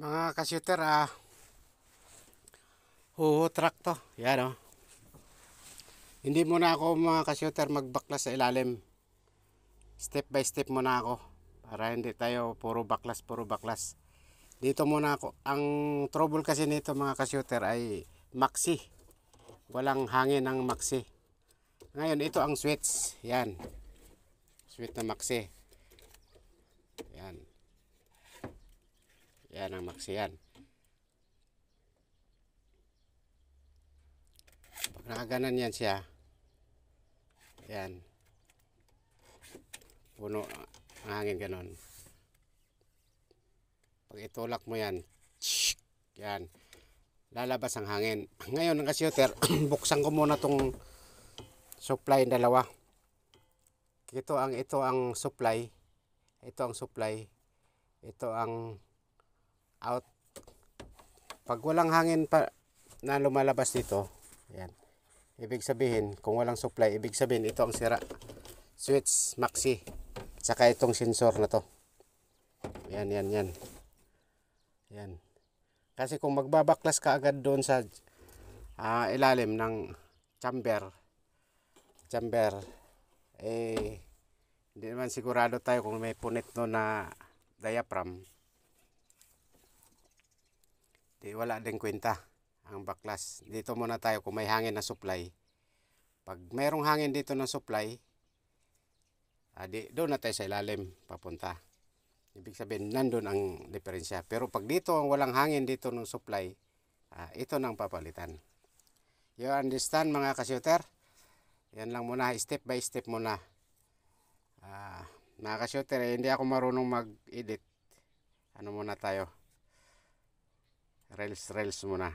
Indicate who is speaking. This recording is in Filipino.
Speaker 1: Mga ka-shooter, huhutrak to. Yan o. Hindi muna ako mga ka-shooter magbaklas sa ilalim. Step by step muna ako. Para hindi tayo puro baklas. Dito muna ako. Ang trouble kasi nito mga ka-shooter ay maxi. Walang hangin ang maxi. Ngayon ito ang switch. Yan. Switch na maxi. Yan. Yan ang maxi yan. Pag nakaganan yan siya, yan, puno ang hangin ganon. Pag itulak mo yan, yan, lalabas ang hangin. Ngayon ang ka-shooter, buksan ko muna tong supply dalawa. Ito ang supply, ito ang out. Pag walang hangin pa na lumalabas dito, yan, ibig sabihin kung walang supply, ibig sabihin ito ang sira. Switch maxi, saka itong sensor na to. Yan. Kasi kung magbabaklas ka agad doon sa ilalim ng chamber, hindi naman sigurado tayo kung may punit doon na diaphragm. Di wala din kwenta ang baklas. Dito muna tayo kung may hangin na supply. Pag mayroong hangin dito ng supply, doon na tayo sa ilalim papunta. Ibig sabihin nandun ang diferensya. Pero pag dito ang walang hangin dito ng supply, ito nang papalitan. You understand mga ka-shooter? Yan lang muna, step by step muna. Mga ka-shooter, hindi ako marunong mag-edit. Ano muna tayo? Rails muna.